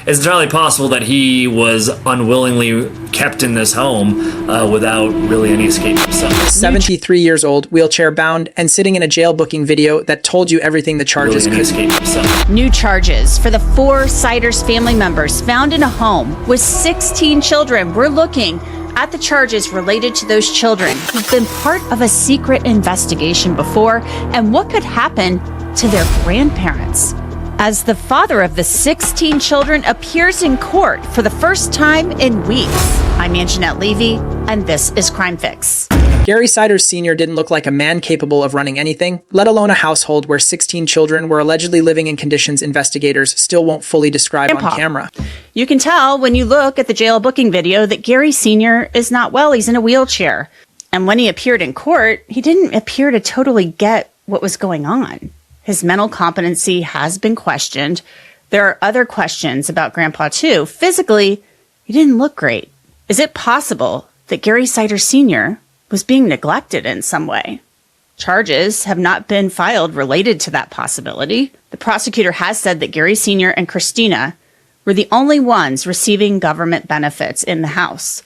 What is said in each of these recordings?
it's entirely possible that he was unwillingly kept in this home without really any escape himself. 73 years old, wheelchair bound, and sitting in a jail booking video that told you everything the charges could. Escape himself. New charges for the 4 Ciders family members found in a home with 16 children. We're looking at the charges related to those children who've been part of a secret investigation before and what could happen to their grandparents. As the father of the 16 children appears in court for the first time in weeks. I'm Anjanette Levy, and this is Crime Fix. Gary Ciders Sr. didn't look like a man capable of running anything, let alone a household where 16 children were allegedly living in conditions investigators still won't fully describe on camera. You can tell when you look at the jail booking video that Gary Sr. is not well. He's in a wheelchair. And when he appeared in court, he didn't appear to totally get what was going on. His mental competency has been questioned. There are other questions about Grandpa, too. Physically, he didn't look great. Is it possible that Gary Ciders Sr. was being neglected in some way? Charges have not been filed related to that possibility. The prosecutor has said that Gary Sr. and Christina were the only ones receiving government benefits in the house.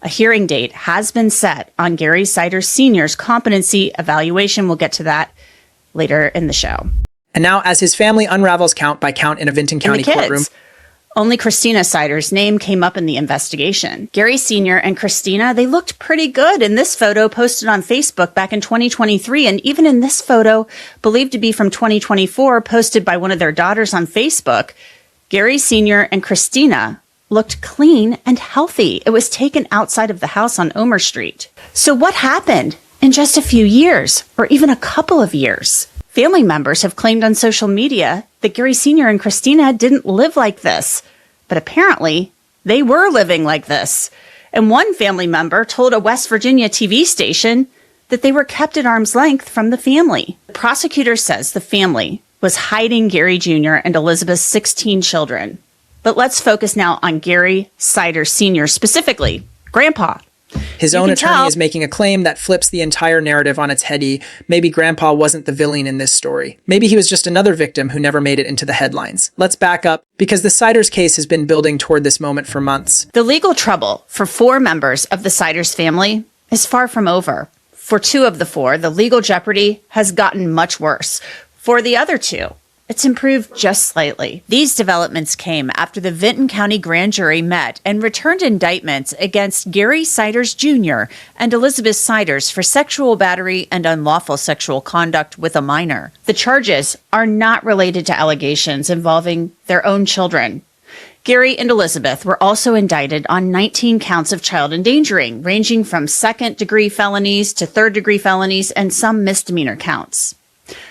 A hearing date has been set on Gary Ciders Sr.'s competency evaluation. We'll get to that later in the show. And now, as his family unravels count by count in a Vinton County courtroom, only Christina Ciders' name came up in the investigation. Gary Sr. and Christina, they looked pretty good in this photo posted on Facebook back in 2023. And even in this photo, believed to be from 2024, posted by one of their daughters on Facebook, Gary Sr. and Christina looked clean and healthy. It was taken outside of the house on Omer Street. So what happened in just a few years, or even a couple of years? Family members have claimed on social media that Gary Sr. and Christina didn't live like this, but apparently they were living like this. And one family member told a West Virginia TV station that they were kept at arm's length from the family. The prosecutor says the family was hiding Gary Jr. and Elizabeth's 16 children. But let's focus now on Gary Ciders Sr., specifically Grandpa. His own attorney is making a claim that flips the entire narrative on its head. Maybe Grandpa wasn't the villain in this story. Maybe he was just another victim who never made it into the headlines. Let's back up, because the Ciders case has been building toward this moment for months. The legal trouble for 4 members of the Ciders family is far from over. For 2 of the 4, the legal jeopardy has gotten much worse. For the other 2, it's improved just slightly. These developments came after the Vinton County grand jury met and returned indictments against Gary Ciders Jr. and Elizabeth Ciders for sexual battery and unlawful sexual conduct with a minor. The charges are not related to allegations involving their own children. Gary and Elizabeth were also indicted on 19 counts of child endangering, ranging from second-degree felonies to third-degree felonies and some misdemeanor counts.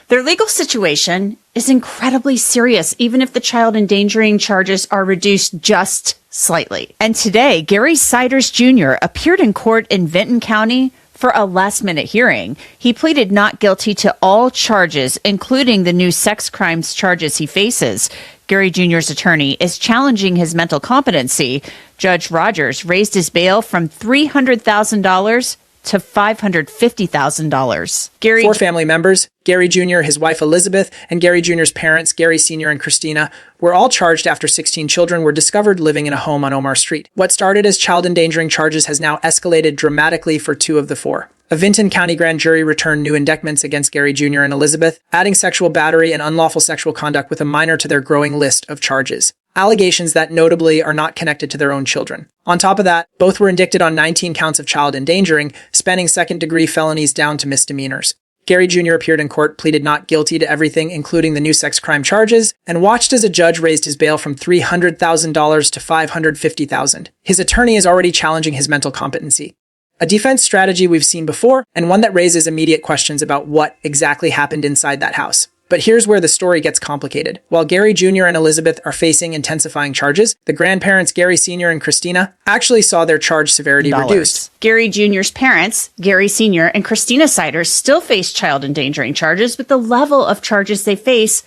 Their legal situation is incredibly serious, even if the child endangering charges are reduced just slightly. And today, Gary Ciders Jr. appeared in court in Vinton County for a last-minute hearing. He pleaded not guilty to all charges, including the new sex crimes charges he faces. Gary Jr.'s attorney is challenging his mental competency. Judge Rogers raised his bail from $300,000 to $550,000. 4 family members, Gary Jr., his wife Elizabeth, and Gary Jr.'s parents, Gary Sr. and Christina, were all charged after 16 children were discovered living in a home on Omer Street. What started as child endangering charges has now escalated dramatically for 2 of the 4. A Vinton County grand jury returned new indictments against Gary Jr. and Elizabeth, adding sexual battery and unlawful sexual conduct with a minor to their growing list of charges. Allegations that notably are not connected to their own children. On top of that, both were indicted on 19 counts of child endangering, spanning second-degree felonies down to misdemeanors. Gary Jr. appeared in court, pleaded not guilty to everything, including the new sex crime charges, and watched as a judge raised his bail from $300,000 to $550,000. His attorney is already challenging his mental competency. A defense strategy we've seen before, and one that raises immediate questions about what exactly happened inside that house. But here's where the story gets complicated. While Gary Jr. and Elizabeth are facing intensifying charges, the grandparents, Gary Sr. and Christina, actually saw their charge severity reduced. Gary Jr.'s parents, Gary Sr. and Christina Ciders, still face child endangering charges, but the level of charges they face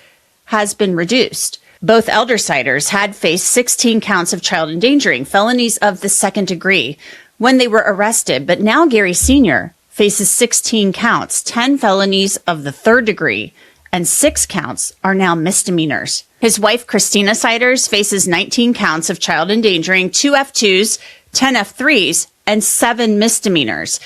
has been reduced. Both elder Ciders had faced 16 counts of child endangering, felonies of the second degree, when they were arrested, but now Gary Sr. faces 16 counts, 10 felonies of the third degree, and 6 counts are now misdemeanors. His wife, Christina Ciders, faces 19 counts of child endangering, 2 F2s, 10 F3s, and 7 misdemeanors.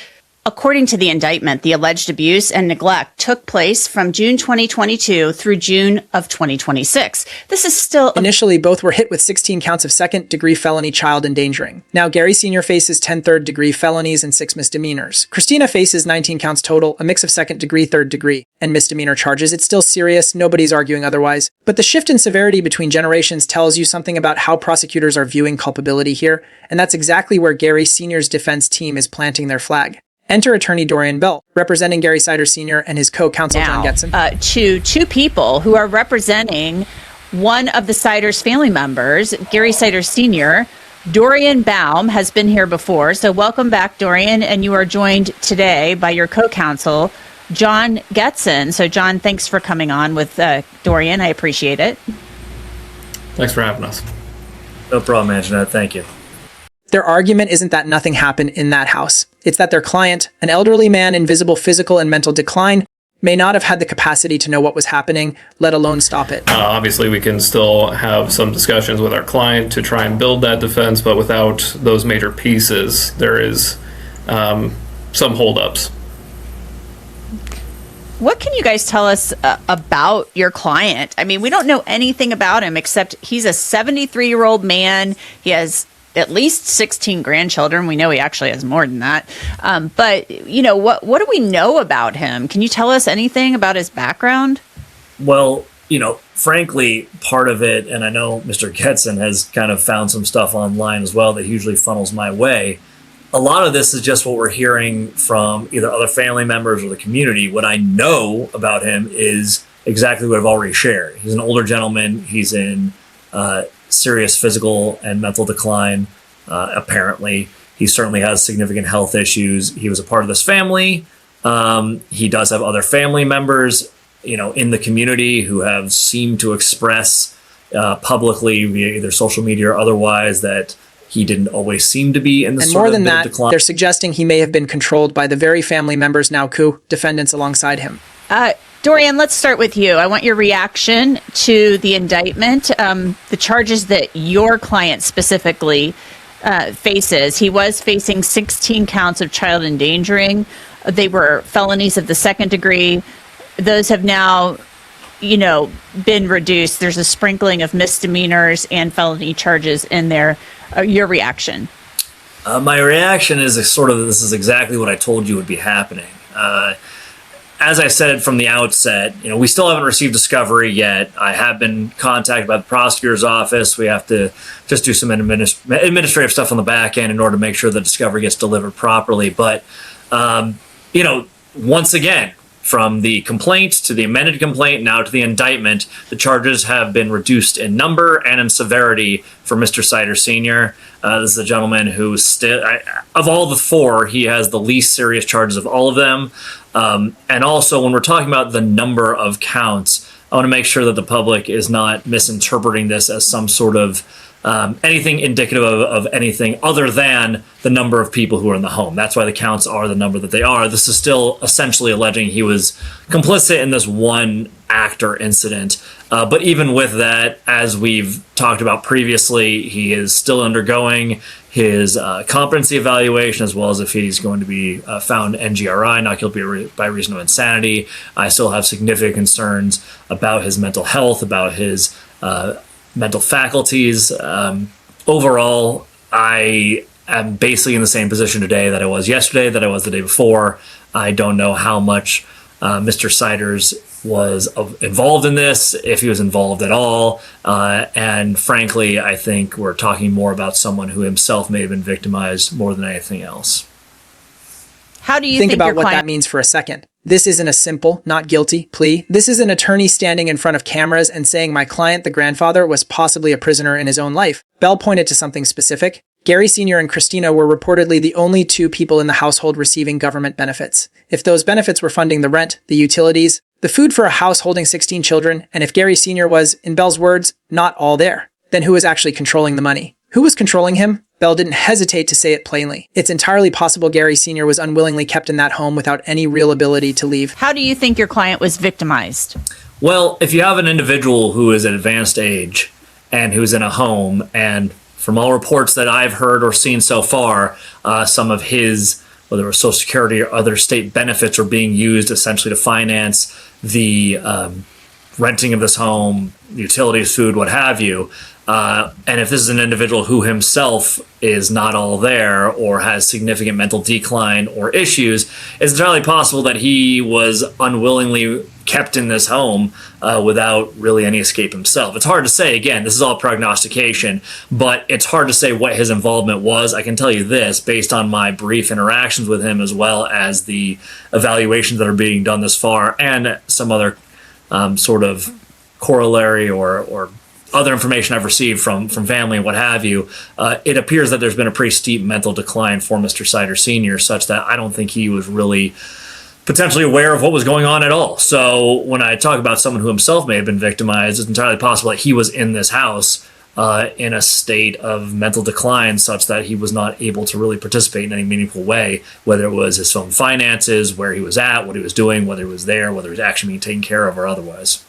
According to the indictment, the alleged abuse and neglect took place from June 2022 through June of 2026. This is still... Initially, both were hit with 16 counts of second-degree felony child endangering. Now, Gary Sr. faces 10 third-degree felonies and 6 misdemeanors. Christina faces 19 counts total, a mix of second-degree, third-degree, and misdemeanor charges. It's still serious. Nobody's arguing otherwise. But the shift in severity between generations tells you something about how prosecutors are viewing culpability here, and that's exactly where Gary Sr.'s defense team is planting their flag. Enter attorney Dorian Bell, representing Gary Ciders Sr. and his co-counsel John Getson. To 2 people who are representing one of the Ciders family members, Gary Ciders Sr. Dorian Baum has been here before, so welcome back, Dorian, and you are joined today by your co-counsel, John Getson. So, John, thanks for coming on with Dorian. I appreciate it. Thanks for having us. No problem, Anjanette. Thank you. Their argument isn't that nothing happened in that house. It's that their client, an elderly man in visible physical and mental decline, may not have had the capacity to know what was happening, let alone stop it. Obviously, we can still have some discussions with our client to try and build that defense, but without those major pieces, there is some holdups. What can you guys tell us about your client? I mean, we don't know anything about him except he's a 73-year-old man. He has at least 16 grandchildren. We know he actually has more than that. But, you know, what do we know about him? Can you tell us anything about his background? Well, you know, frankly, part of it, and I know Mr. Getson has kind of found some stuff online as well that usually funnels my way. A lot of this is just what we're hearing from either other family members or the community. What I know about him is exactly what I've already shared. He's an older gentleman. He's in serious physical and mental decline. Apparently, he certainly has significant health issues. He was a part of this family. He does have other family members, you know, in the community who have seemed to express publicly via either social media or otherwise that he didn't always seem to be in the And sort more of than that, decline. they're suggesting he may have been controlled by the very family members now co-defendants alongside him. Dorian, let's start with you. I want your reaction to the indictment, the charges that your client specifically faces. He was facing 16 counts of child endangering. They were felonies of the second degree. Those have now, you know, been reduced. There's a sprinkling of misdemeanors and felony charges in there. Your reaction? My reaction is this is exactly what I told you would be happening. As I said from the outset, you know, we still haven't received discovery yet. I have been contacted by the prosecutor's office. We have to just do some administrative stuff on the back end in order to make sure the discovery gets delivered properly. But, you know, once again, from the complaint to the amended complaint, now to the indictment, the charges have been reduced in number and in severity for Mr. Ciders Sr. This is a gentleman who still, of all the 4, he has the least serious charges of all of them. And also, when we're talking about the number of counts, I want to make sure that the public is not misinterpreting this as some sort of anything indicative of anything other than the number of people who are in the home. That's why the counts are the number that they are. This is still essentially alleging he was complicit in this one act or incident. But even with that, as we've talked about previously, he is still undergoing his competency evaluation, as well as if he's going to be found NGRI, not guilty by reason of insanity. I still have significant concerns about his mental health, about his mental faculties. Overall, I am basically in the same position today that I was yesterday, that I was the day before. I don't know how much Mr. Ciders was involved in this, if he was involved at all. And frankly, I think we're talking more about someone who himself may have been victimized more than anything else. How do you Think about your what client- that means for a second. This isn't a simple, not guilty plea. This is an attorney standing in front of cameras and saying my client, the grandfather, was possibly a prisoner in his own life. Bell pointed to something specific. Gary Sr. and Christina were reportedly the only 2 people in the household receiving government benefits. If those benefits were funding the rent, the utilities, the food for a house holding 16 children, and if Gary Sr. was, in Bell's words, not all there, then who was actually controlling the money? Who was controlling him? Bell didn't hesitate to say it plainly. It's entirely possible Gary Sr. was unwillingly kept in that home without any real ability to leave. How do you think your client was victimized? Well, if you have an individual who is at advanced age and who's in a home, and from all reports that I've heard or seen so far, some of his, whether it was Social Security or other state benefits, are being used essentially to finance the renting of this home, utilities, food, what have you. And if this is an individual who himself is not all there or has significant mental decline or issues, it's entirely possible that he was unwillingly kept in this home without really any escape himself. It's hard to say. Again, this is all prognostication, but it's hard to say what his involvement was. I can tell you this, based on my brief interactions with him, as well as the evaluations that are being done this far, and some other sort of corollary or other information I've received from family and what have you, it appears that there's been a pretty steep mental decline for Mr. Ciders Sr., such that I don't think he was really potentially aware of what was going on at all. So when I talk about someone who himself may have been victimized, it's entirely possible that he was in this house in a state of mental decline, such that he was not able to really participate in any meaningful way, whether it was his own finances, where he was at, what he was doing, whether he was there, whether he was actually being taken care of or otherwise.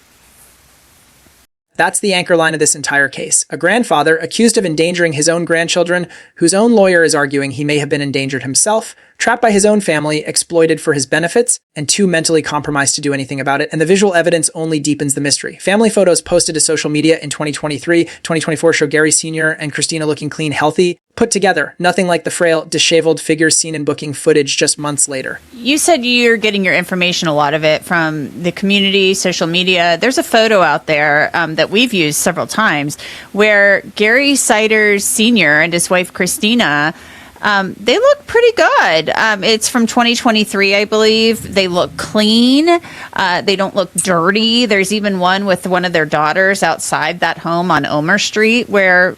That's the anchor line of this entire case. A grandfather accused of endangering his own grandchildren, whose own lawyer is arguing he may have been endangered himself, trapped by his own family, exploited for his benefits, and too mentally compromised to do anything about it, and the visual evidence only deepens the mystery. Family photos posted to social media in 2023, 2024 show Gary Sr. and Christina looking clean, healthy, put together, nothing like the frail, disheveled figures seen in booking footage just months later. You said you're getting your information, a lot of it, from the community, social media. There's a photo out there that we've used several times where Gary Ciders Sr. and his wife Christina, they look pretty good. It's from 2023, I believe. They look clean. They don't look dirty. There's even one with one of their daughters outside that home on Omer Street where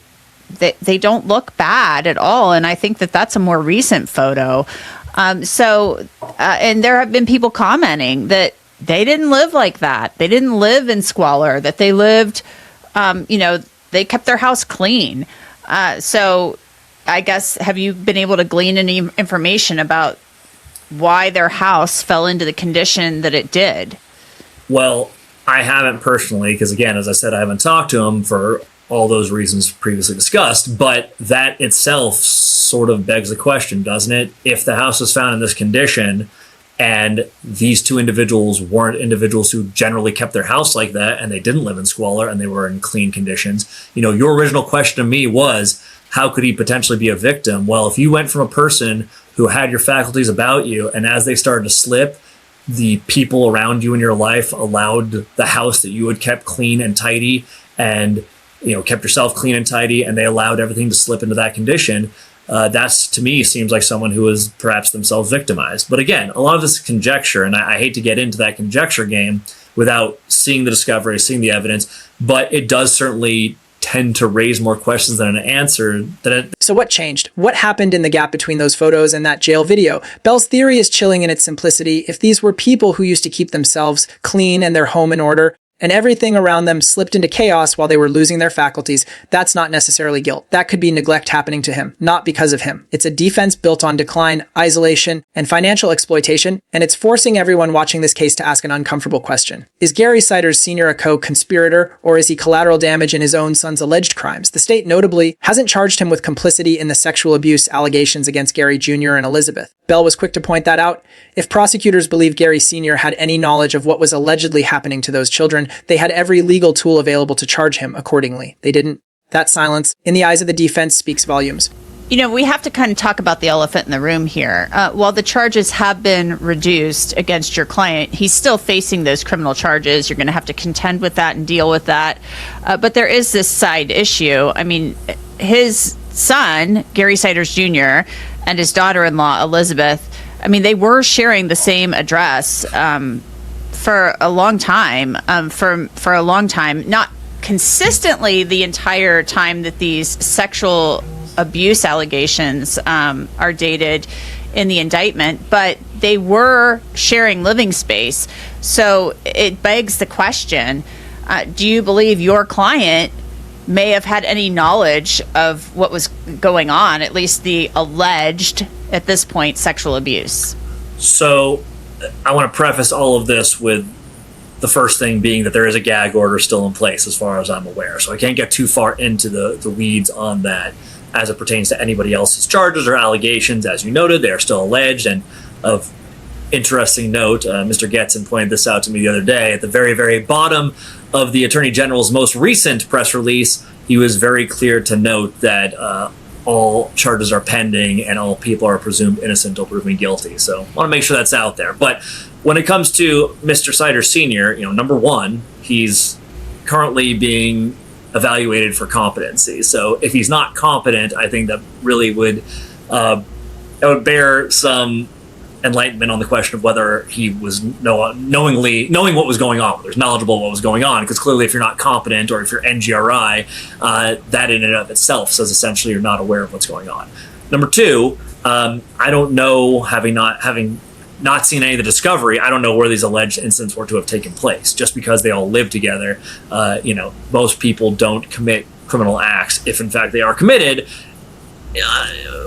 they don't look bad at all. And I think that that's a more recent photo. And there have been people commenting that they didn't live like that. They didn't live in squalor, that they lived, they kept their house clean. So I guess, have you been able to glean any information about why their house fell into the condition that it did? Well, I haven't personally, because again, as I said, I haven't talked to him for all those reasons previously discussed, but that itself sort of begs the question, doesn't it? If the house was found in this condition and these two individuals weren't individuals who generally kept their house like that, and they didn't live in squalor and they were in clean conditions, your original question to me was, how could he potentially be a victim? Well, if you went from a person who had your faculties about you, and as they started to slip, the people around you in your life allowed the house that you had kept clean and tidy, and kept yourself clean and tidy, and they allowed everything to slip into that condition, that's, to me, seems like someone who was perhaps themselves victimized. But again, a lot of this is conjecture, and I hate to get into that conjecture game without seeing the discovery, seeing the evidence, but it does certainly tend to raise more questions than an answer. So what changed? What happened in the gap between those photos and that jail video? Bell's theory is chilling in its simplicity. If these were people who used to keep themselves clean and their home in order, and everything around them slipped into chaos while they were losing their faculties, that's not necessarily guilt. That could be neglect happening to him, not because of him. It's a defense built on decline, isolation, and financial exploitation, and it's forcing everyone watching this case to ask an uncomfortable question. Is Gary Ciders Sr. a co-conspirator, or is he collateral damage in his own son's alleged crimes? The state notably hasn't charged him with complicity in the sexual abuse allegations against Gary Jr. and Elizabeth. Bell was quick to point that out. If prosecutors believe Gary Sr. had any knowledge of what was allegedly happening to those children, they had every legal tool available to charge him accordingly. They didn't. That silence, in the eyes of the defense, speaks volumes. We have to kind of talk about the elephant in the room here. While the charges have been reduced against your client, he's still facing those criminal charges. You're going to have to contend with that and deal with that. But there is this side issue. I mean, his son, Gary Ciders Jr., and his daughter-in-law, Elizabeth, they were sharing the same address for a long time, for a long time, not consistently the entire time that these sexual abuse allegations are dated in the indictment, but they were sharing living space. So it begs the question, do you believe your client may have had any knowledge of what was going on, at least the alleged, at this point, sexual abuse? So I want to preface all of this with The first thing being that there is a gag order still in place as far as I'm aware. So I can't get too far into the weeds on that as it pertains to anybody else's charges or allegations. As you noted, they are still alleged. And of interesting note, Mr. Getson pointed this out to me the other day. At the very, very bottom of the Attorney General's most recent press release, he was very clear to note that all charges are pending and all people are presumed innocent or proven guilty. So I want to make sure that's out there. But when it comes to Mr. Ciders Sr., number one, he's currently being evaluated for competency. So if he's not competent, I think that really would bear some enlightenment on the question of whether he was knowing what was going on, whether he's knowledgeable what was going on, because clearly if you're not competent or if you're NGRI, that in and of itself says essentially you're not aware of what's going on. Number two, I don't know, having not seen any of the discovery, I don't know where these alleged incidents were to have taken place. Just because they all live together, most people don't commit criminal acts if in fact they are committed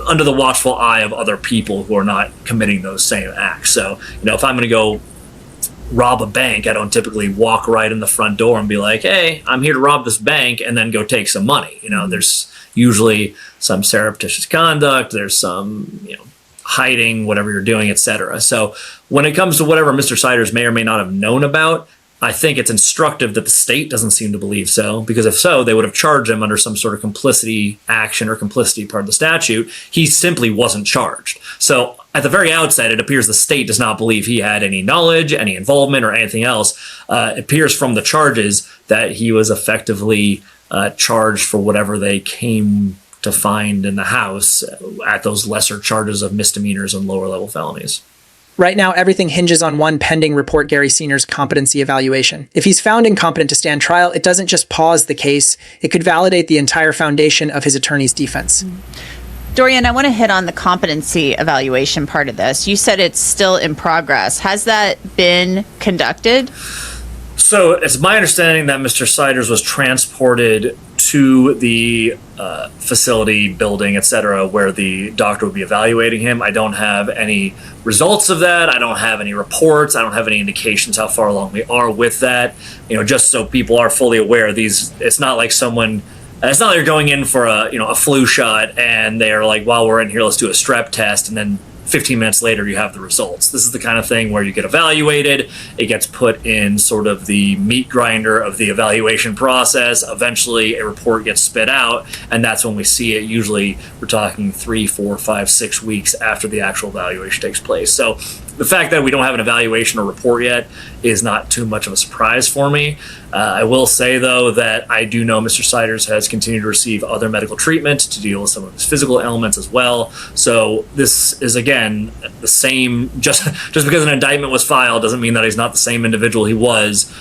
under the watchful eye of other people who are not committing those same acts. So, if I'm going to go rob a bank, I don't typically walk right in the front door and be like, hey, I'm here to rob this bank, and then go take some money. There's usually some surreptitious conduct, there's some, hiding whatever you're doing, etc. So when it comes to whatever Mr. Ciders may or may not have known about, I think it's instructive that the state doesn't seem to believe so, because if so, they would have charged him under some sort of complicity action or complicity part of the statute. He simply wasn't charged. So at the very outset, it appears the state does not believe he had any knowledge, any involvement, or anything else. It appears from the charges that he was effectively charged for whatever they came to find in the house at those lesser charges of misdemeanors and lower level felonies. Right now, everything hinges on one pending report Gary Sr.'s competency evaluation. If he's found incompetent to stand trial, it doesn't just pause the case, it could validate the entire foundation of his attorney's defense. Dorian, I want to hit on the competency evaluation part of this. You said it's still in progress. Has that been conducted? So it's my understanding that Mr. Ciders was transported to the facility, building, etc., where the doctor would be evaluating him. I don't have any results of that. I don't have any reports. I don't have any indications how far along we are with that. Just so people are fully aware, it's not like you're going in for a flu shot and they're like, while we're in here, let's do a strep test, and then 15 minutes later you have the results. This is the kind of thing where you get evaluated, it gets put in sort of the meat grinder of the evaluation process, eventually a report gets spit out, and that's when we see it. Usually we're talking 3, 4, 5, 6 weeks after the actual evaluation takes place. So the fact that we don't have an evaluation or report yet is not too much of a surprise for me. I will say, though, that I do know Mr. Ciders has continued to receive other medical treatment to deal with some of his physical ailments as well. So this is, again, the same. Just because an indictment was filed doesn't mean that he's not the same individual he was,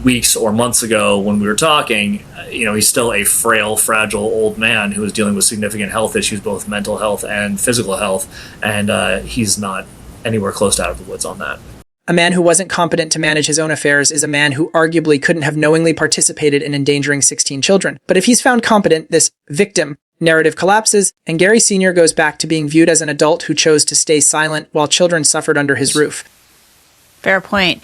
weeks or months ago when we were talking. He's still a frail, fragile old man who is dealing with significant health issues, both mental health and physical health, and he's not anywhere close to out of the woods on that. A man who wasn't competent to manage his own affairs is a man who arguably couldn't have knowingly participated in endangering 16 children. But if he's found competent, this victim narrative collapses, and Gary Sr. goes back to being viewed as an adult who chose to stay silent while children suffered under his roof. Fair point.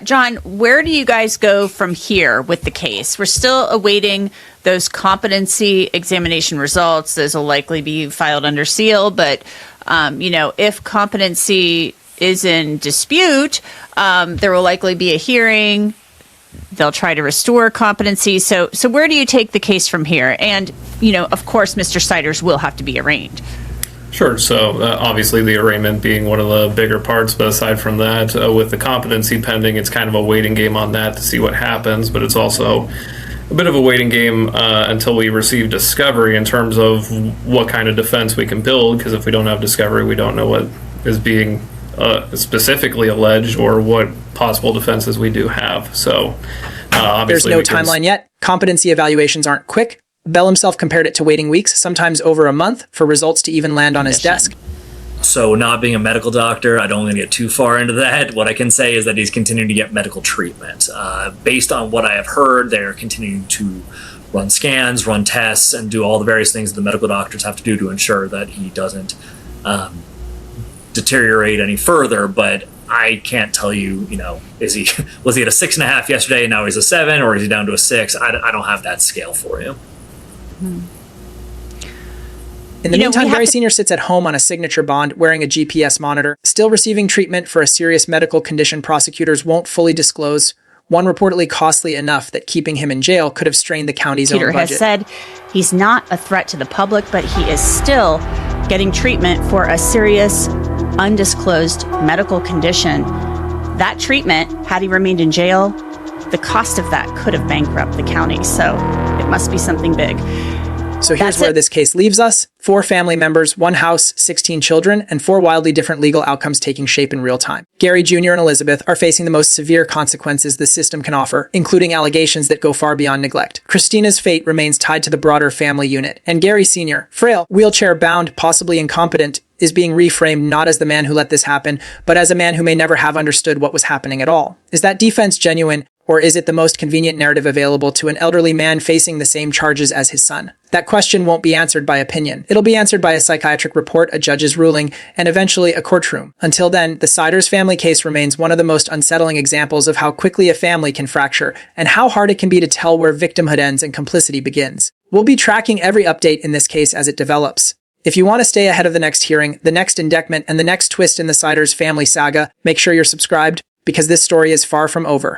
John, where do you guys go from here with the case? We're still awaiting those competency examination results. Those will likely be filed under seal, but if competency is in dispute, there will likely be a hearing. They'll try to restore competency. So where do you take the case from here? And, of course, Mr. Ciders will have to be arraigned. Sure. So obviously the arraignment being one of the bigger parts, but aside from that, with the competency pending, it's kind of a waiting game on that to see what happens, but it's also a bit of a waiting game until we receive discovery in terms of what kind of defense we can build, because if we don't have discovery, we don't know what is being specifically alleged or what possible defenses we do have. So obviously there's no timeline yet. Competency evaluations aren't quick. Bell himself compared it to waiting weeks, sometimes over a month, for results to even land on his desk. So not being a medical doctor, I don't want to get too far into that. What I can say is that he's continuing to get medical treatment. Based on what I have heard, they're continuing to run scans, run tests, and do all the various things that the medical doctors have to do to ensure that he doesn't deteriorate any further. But I can't tell you, was he at a 6.5 yesterday and now he's a 7, or is he down to a 6? I don't have that scale for you. In the meantime, Gary Sr. sits at home on a signature bond, wearing a GPS monitor, still receiving treatment for a serious medical condition prosecutors won't fully disclose, one reportedly costly enough that keeping him in jail could have strained the county's own budget. Has said he's not a threat to the public, but he is still getting treatment for a serious, undisclosed medical condition. That treatment, had he remained in jail, the cost of that could have bankrupted the county. So it must be something big. So here's where this case leaves us. 4 family members, 1 house, 16 children, and 4 wildly different legal outcomes taking shape in real time. Gary Jr. and Elizabeth are facing the most severe consequences the system can offer, including allegations that go far beyond neglect. Christina's fate remains tied to the broader family unit. And Gary Sr., frail, wheelchair-bound, possibly incompetent, is being reframed not as the man who let this happen, but as a man who may never have understood what was happening at all. Is that defense genuine? Or is it the most convenient narrative available to an elderly man facing the same charges as his son? That question won't be answered by opinion. It'll be answered by a psychiatric report, a judge's ruling, and eventually a courtroom. Until then, the Ciders family case remains one of the most unsettling examples of how quickly a family can fracture and how hard it can be to tell where victimhood ends and complicity begins. We'll be tracking every update in this case as it develops. If you want to stay ahead of the next hearing, the next indictment, and the next twist in the Ciders family saga, make sure you're subscribed, because this story is far from over.